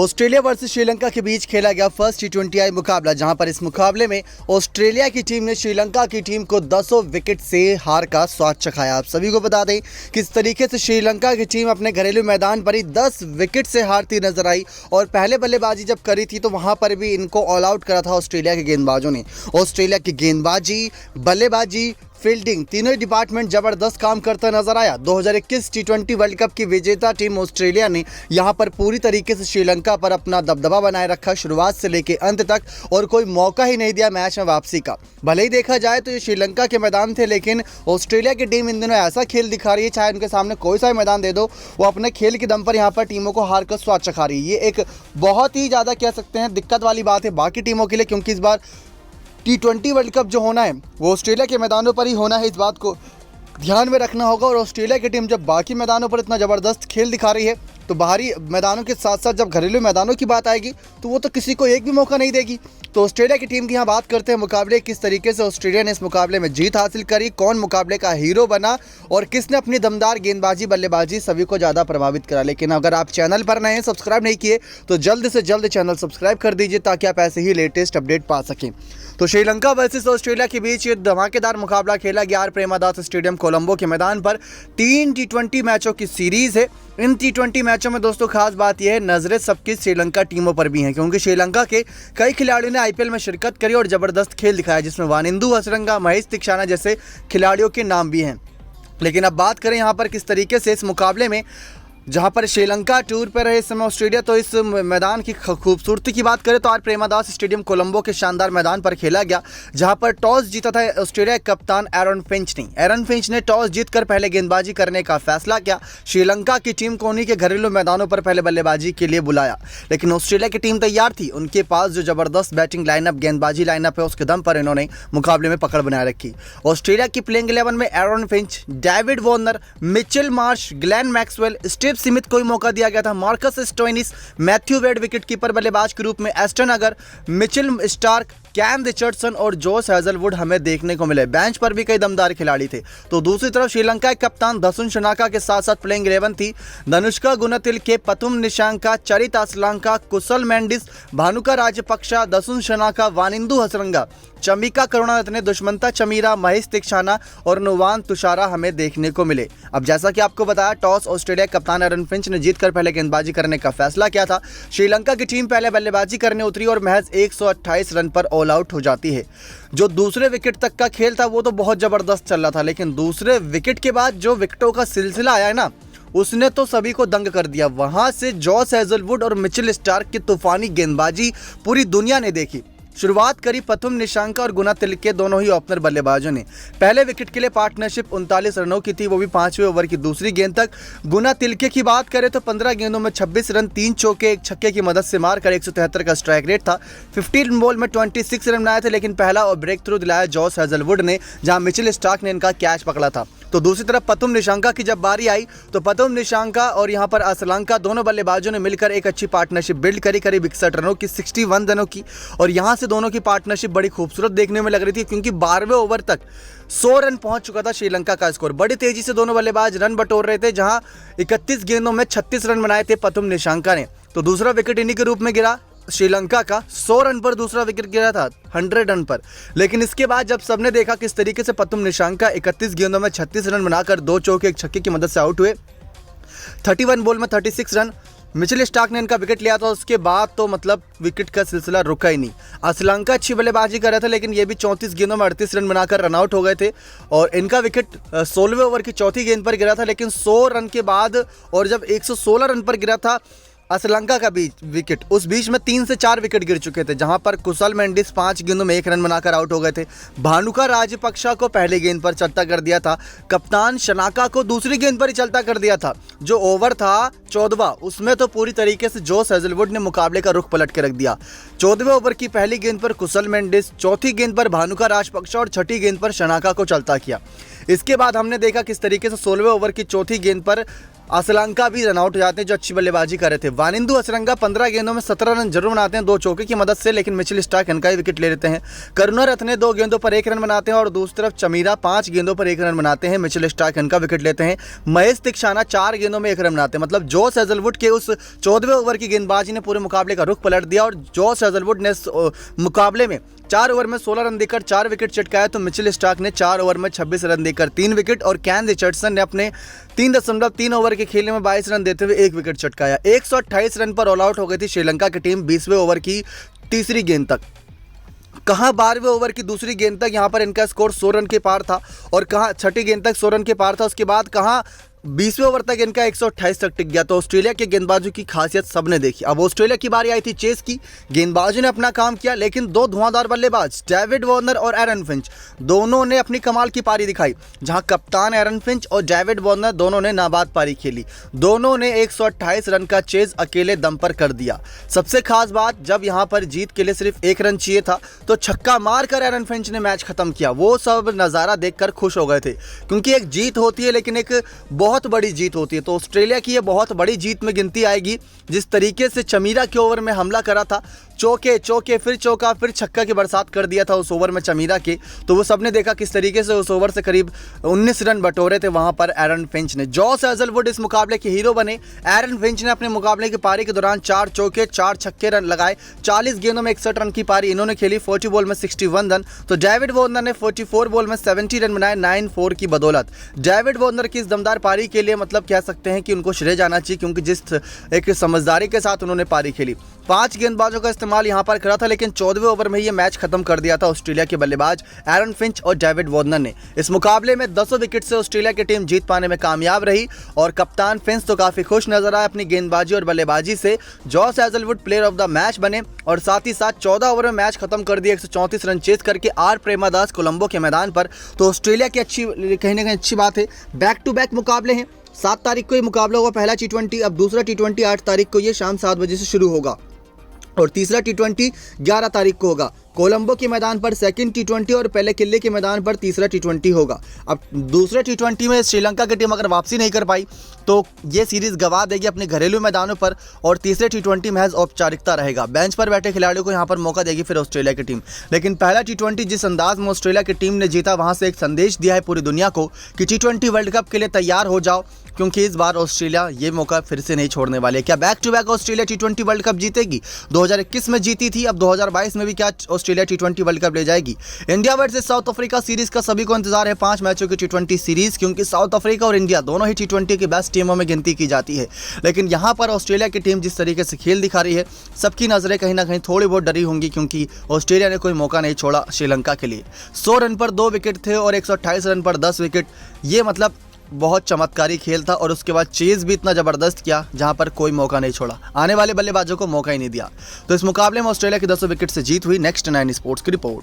Australia versus Sri Lanka के बीच खेला गया फर्स्ट T20I मुकाबला, जहां पर इस मुकाबले में ऑस्ट्रेलिया की टीम ने श्रीलंका की टीम को 10 विकेट से हार का स्वाद चखाया। आप सभी को बता दें किस तरीके से श्रीलंका की टीम अपने घरेलू मैदान पर ही 10 विकेट से हारती नजर आई और पहले बल्लेबाजी जब करी थी तो वहां पर भी इनको ऑल आउट करा था ऑस्ट्रेलिया के गेंदबाजों ने। ऑस्ट्रेलिया की गेंदबाजी, बल्लेबाजी, फील्डिंग तीनों ही डिपार्टमेंट जबरदस्त काम करता नजर आया। 2021 T20 वर्ल्ड कप की विजेता टीम ऑस्ट्रेलिया ने यहां पर पूरी तरीके से श्रीलंका पर अपना दबदबा बनाए रखा शुरुआत से लेकर अंत तक, और कोई मौका ही नहीं दिया मैच में वापसी का। भले ही देखा जाए तो ये श्रीलंका के मैदान थे, लेकिन ऑस्ट्रेलिया की टीम इन दिनों ऐसा खेल दिखा रही है, चाहे उनके सामने कोई सा मैदान दे दो, वो अपने खेल के दम पर यहाँ पर टीमों को हार कर स्वाद चखा रही है। ये एक बहुत ही ज़्यादा कह सकते हैं दिक्कत वाली बात है बाकी टीमों के लिए, क्योंकि इस बार T20 वर्ल्ड कप जो होना है वो ऑस्ट्रेलिया के मैदानों पर ही होना है। इस बात को ध्यान में रखना होगा। और ऑस्ट्रेलिया की टीम जब बाकी मैदानों पर इतना ज़बरदस्त खेल दिखा रही है तो बाहरी मैदानों के साथ साथ जब घरेलू मैदानों की बात आएगी तो वो तो किसी को एक भी मौका नहीं देगी। तो ऑस्ट्रेलिया की टीम की यहाँ बात करते हैं मुकाबले, किस तरीके से ऑस्ट्रेलिया ने इस मुकाबले में जीत हासिल करी, कौन मुकाबले का हीरो बना और किसने अपनी दमदार गेंदबाजी, बल्लेबाजी सभी को ज़्यादा प्रभावित करा। लेकिन अगर आप चैनल पर नए हैं, सब्सक्राइब नहीं किए तो जल्द से जल्द चैनल सब्सक्राइब कर दीजिए ताकि आप ऐसे ही लेटेस्ट अपडेट पा सकें। तो श्रीलंका वर्सेस ऑस्ट्रेलिया के बीच ये धमाकेदार मुकाबला खेला गया आर प्रेमादास स्टेडियम कोलंबो के मैदान पर। 3 T20 मैचों की सीरीज़ है। इन T20 मैचों में दोस्तों खास बात यह है, नजरें सबकी श्रीलंका टीमों पर भी हैं, क्योंकि श्रीलंका के कई खिलाड़ियों ने IPL में शिरकत करी और ज़बरदस्त खेल दिखाया, जिसमें वानिंदु हसरंगा, महेश तीक्षाना जैसे खिलाड़ियों के नाम भी हैं। लेकिन अब बात करें यहाँ पर किस तरीके से इस मुकाबले में, जहां पर श्रीलंका टूर पर रहे इस समय ऑस्ट्रेलिया, तो इस मैदान की खूबसूरती की बात करें तो आर प्रेमादास स्टेडियम कोलंबो के शानदार मैदान पर खेला गया, जहां पर टॉस जीता था ऑस्ट्रेलिया के कप्तान एरन फिंच ने। एरन फिंच ने टॉस जीतकर पहले गेंदबाजी करने का फैसला किया। श्रीलंका की टीम को उन्हीं के घरेलू मैदानों पर पहले बल्लेबाजी के लिए बुलाया, लेकिन ऑस्ट्रेलिया की टीम तैयार थी। उनके पास जो जबरदस्त बैटिंग लाइनअप, गेंदबाजी लाइनअप है, उसके दम पर इन्होंने मुकाबले में पकड़ बनाए रखी। ऑस्ट्रेलिया की प्लेइंग 11 में Aaron Finch, David Warner, Mitchell Marsh, Glenn Maxwell, Steve Smith को मौका दिया गया था। Marcus Stoinis, Matthew Wade wicketkeeper बल्लेबाज के रूप में, एस्टन अगर, मिचेल स्टार्क, कैन रिचर्डसन और जोस हेजलवुड हमें देखने को मिले। बेंच पर भी कई दमदार खिलाड़ी थे। तो दूसरी तरफ श्रीलंका के कप्तान दसुन शनाका के साथ साथ प्लेइंग 11 थी धनुष्का गुणतिलके, पथुम निशांका, चरित असलांका, कुशल मेंडिस, भानुका राजपक्षा, दसुन शनाका, वानिंदु हसरंगा, चमिका करुणारत्ने, दुष्मंता चमीरा, महेश तीक्षाना और नुवान तुषारा हमें देखने को मिले। अब जैसा कि आपको बताया, टॉस ऑस्ट्रेलिया के कप्तान एरन फिंच ने जीतकर पहले गेंदबाजी करने का फैसला किया था। श्रीलंका की टीम पहले बल्लेबाजी करने उतरी और महज 128 रन पर ऑल आउट हो जाती है। जो दूसरे विकेट तक का खेल था वो तो बहुत जबरदस्त चल रहा था, लेकिन दूसरे विकेट के बाद जो विकेटों का सिलसिला आया है ना, उसने तो सभी को दंग कर दिया। वहां से जोस हेजलवुड और मिचेल स्टार्क की तूफानी गेंदबाजी पूरी दुनिया ने देखी। शुरुआत करी पथुम निशांका और गुणतिलके, दोनों ही ओपनर बल्लेबाजों ने। पहले विकेट के लिए पार्टनरशिप 39 रनों की थी, वो भी 5वें ओवर की दूसरी गेंद तक। गुणतिलके की बात करें तो 15 गेंदों में 26 रन, 3 चौके, 1 छक्के की मदद से मारकर 173 का स्ट्राइक रेट था। 15 बॉल में 26 रन बनाए थे, लेकिन पहला और ब्रेक थ्रू दिलाया जोस हेजलवुड ने, जहां मिचेल स्टार्क ने इनका कैच पकड़ा था। तो दूसरी तरफ पथुम निशांका की जब बारी आई तो पथुम निशांका और यहाँ पर असलांका दोनों बल्लेबाजों ने मिलकर एक अच्छी पार्टनरशिप बिल्ड करी, करीब 61 रनों की, 61 रनों की। और यहाँ से दोनों की पार्टनरशिप बड़ी खूबसूरत देखने में लग रही थी, क्योंकि 12वें ओवर तक 100 रन पहुंच चुका था श्रीलंका का स्कोर। बड़ी तेजी से दोनों बल्लेबाज रन बटोर रहे थे, जहां 31 गेंदों में 36 रन बनाए थे पथुम निशांका ने। तो दूसरा विकेट इन्हीं के रूप में गिरा श्रीलंका का। 100 रन पर दूसरा विकेट गिरा था, 100 रन पर। लेकिन इसके बाद जब सबने देखा किस तरीके से पथुम निशांका 31 गेंदों में 36 रन बनाकर 2 चौके, 1 छक्के की मदद से आउट हुए। 31 बॉल में 36 रन। मिचेल स्टार्क ने इनका विकेट लिया था, उसके बाद तो मतलब विकेट का सिलसिला रुका ही नहीं। असलांका अच्छी बल्लेबाजी कर रहा था, लेकिन ये भी 34 गेंदों में 38 रन बनाकर रन आउट हो गए थे। और इनका विकेट 16वें ओवर की चौथी गेंद पर गिरा था, लेकिन 100 रन के बाद और जब 116 रन पर गिरा था असलंका का विकेट, उस बीच में 3 से 4 विकेट गिर चुके थे, जहां पर कुशल मेंडिस 5 गेंदों में 1 रन बनाकर आउट हो गए थे। भानुका राजपक्षा को पहली गेंद पर चलता कर दिया था। कप्तान शनाका को दूसरी गेंद पर ही चलता कर दिया था। जो ओवर था 14वां, उसमें तो पूरी तरीके से जोस हेजलवुड ने मुकाबले का रुख पलट के रख दिया। 14वें ओवर की पहली गेंद पर कुशल मेंडिस, चौथी गेंद पर भानुका राजपक्षा और छठी गेंद पर शनाका को चलता किया। इसके बाद हमने देखा किस तरीके से 16वें ओवर की चौथी गेंद पर असलंका भी रनआउट हो जाते हैं जो अच्छी बल्लेबाजी कर रहे थे। वानिंदु असरंगा 15 गेंदों में 17 रन जरूर बनाते हैं 2 चौके की मदद से, लेकिन मिचेल स्टार्क इनका ही विकेट ले लेते हैं। करुणारत्ने 2 गेंदों पर 1 रन बनाते हैं और दूसरी तरफ चमीरा 5 गेंदों पर 1 रन बनाते हैं, मिचेल स्टार्क इनका विकेट लेते हैं। महेश तिक्षाना 4 गेंदों में 1 रन बनाते हैं। मतलब जॉस हेजलवुड के उस 14वें ओवर की गेंदबाजी ने पूरे मुकाबले का रुख पलट दिया और जॉस हेजलवुड ने मुकाबले में 4 ओवर में 16 रन देकर 4 विकेट चटकाया, तो मिचेल स्टार्क ने 4 ओवर में 26 रन देकर 3 विकेट और कैन रिचर्डसन ने अपने 3.3 ओवर के खेलने में 22 रन देते हुए 1 विकेट चटकाया। 128 रन पर ऑल आउट हो गई थी श्रीलंका की टीम 20वें ओवर की तीसरी गेंद तक। कहाँ 12वें ओवर की दूसरी गेंद तक यहाँ पर इनका स्कोर 100 रन के पार था और कहाँ छठी गेंद तक 100 रन के पार था। उसके बाद कहाँ 20वें ओवर तक इनका 128 तक टिक गया। तो ऑस्ट्रेलिया के गेंदबाजों की खासियत सबने देखी। अब ऑस्ट्रेलिया की बारी आई थी चेस की। गेंदबाजों ने अपना काम किया, लेकिन 2 धुआंधार बल्लेबाज डेविड वार्नर और एरन फिंच दोनों ने अपनी कमाल की पारी दिखाई। जहां कप्तान एरन फिंच और डेविड वार्नर दोनों ने नाबाद पारी खेली। दोनों ने 128 रन का चेज अकेले दम पर कर दिया। सबसे खास बात, जब यहां पर जीत के लिए सिर्फ 1 रन चाहिए था तो छक्का मारकर एरन फिंच ने मैच खत्म किया। वो सब नज़ारा देखकर खुश हो गए थे, क्योंकि एक जीत होती है लेकिन एक बहुत बड़ी जीत होती है। तो ऑस्ट्रेलिया की ये बहुत बड़ी जीत में गिनती आएगी। जिस तरीके से चमीरा के ओवर में हमला करा था, चौके चौके फिर चौका फिर छक्का की बरसात कर दिया था उस ओवर में चमीरा के, तो वो सबने देखा किस तरीके से उस ओवर से करीब 19 रन बटोरे थे वहां पर एरन फिंच ने। जॉस हेजलवुड इस मुकाबले के हीरो बने। एरन फिंच ने अपने मुकाबले की पारी के दौरान 4 चौके 4 छक्के रन लगाए। 40 गेंदों में 61 रन की पारी इन्होंने खेली, 40 बॉल में 61 रन। तो डेविड वार्नर ने 44 बॉल में 70 रन बनाए 9-4 की बदौलत। डेविड वार्नर की इस दमदार पारी के लिए मतलब कह सकते हैं कि उनको श्रेय जाना चाहिए, क्योंकि जिस एक समझदारी के साथ उन्होंने पारी खेली। 5 गेंदबाजों का इस्तेमाल यहां पर करा था, लेकिन 14वें ओवर में ये मैच खत्म कर दिया था ऑस्ट्रेलिया के बल्लेबाज एरन फिंच और डेविड वार्नर ने। इस मुकाबले में 10 विकेट से ऑस्ट्रेलिया की टीम जीत पाने में कामयाब रही और कप्तान फिंच तो काफी खुश नजर आए अपनी गेंदबाजी और बल्लेबाजी से। Josh Hazlewood player of the match बने और साथ ही साथ 14 ओवर में मैच खत्म कर दिया 134 रन चेज करके आर प्रेमादास कोलंबो के मैदान पर। तो ऑस्ट्रेलिया की कहीं ना कहीं अच्छी बात है। बैक टू बैक मुकाबले हैं। 7 तारीख को ये मुकाबला होगा पहला T20, अब दूसरा T20 8 तारीख को ये शाम 7 बजे से शुरू होगा और तीसरा T20 11 तारीख को होगा। कोलंबो के मैदान पर सेकंड T20 और पहले किले के मैदान पर तीसरा T20 होगा। अब दूसरे T20 में श्रीलंका की टीम अगर वापसी नहीं कर पाई तो ये सीरीज गंवा देगी अपने घरेलू मैदानों पर और तीसरे T20 महज औपचारिकता रहेगा। बेंच पर बैठे खिलाड़ियों को यहाँ पर मौका देगी फिर ऑस्ट्रेलिया की टीम। लेकिन पहला T20 जिस अंदाज में ऑस्ट्रेलिया की टीम ने जीता, वहाँ से एक संदेश दिया है पूरी दुनिया को कि T20 वर्ल्ड कप के लिए तैयार हो जाओ, क्योंकि इस बार ऑस्ट्रेलिया ये मौका फिर से नहीं छोड़ने वाले। क्या back to back Australia T20 world cup जीतेगी? 2021 में जीती थी, अब 2022 में भी क्या ऑस्ट्रेलिया T20 वर्ल्ड कप ले जाएगी? India versus south Africa series का सभी को इंतजार है, 5 मैचों की T20 सीरीज, क्योंकि साउथ अफ्रीका और इंडिया दोनों ही T20 की बेस्ट टीमों में गिनती की जाती है। लेकिन यहाँ पर ऑस्ट्रेलिया की टीम जिस तरीके से खेल दिखा रही है, सबकी नजरें कहीं ना कहीं थोड़ी बहुत डरी होंगी, क्योंकि ऑस्ट्रेलिया ने कोई मौका नहीं छोड़ा श्रीलंका के लिए। 100 रन पर 2 विकेट थे और 128 रन पर 10 विकेट। ये मतलब बहुत चमत्कारी खेल था और उसके बाद चेज भी इतना ज़बरदस्त किया जहां पर कोई मौका नहीं छोड़ा, आने वाले बल्लेबाजों को मौका ही नहीं दिया। तो इस मुकाबले में ऑस्ट्रेलिया की 10 विकेट से जीत हुई। नेक्स्ट 9 स्पोर्ट्स की रिपोर्ट।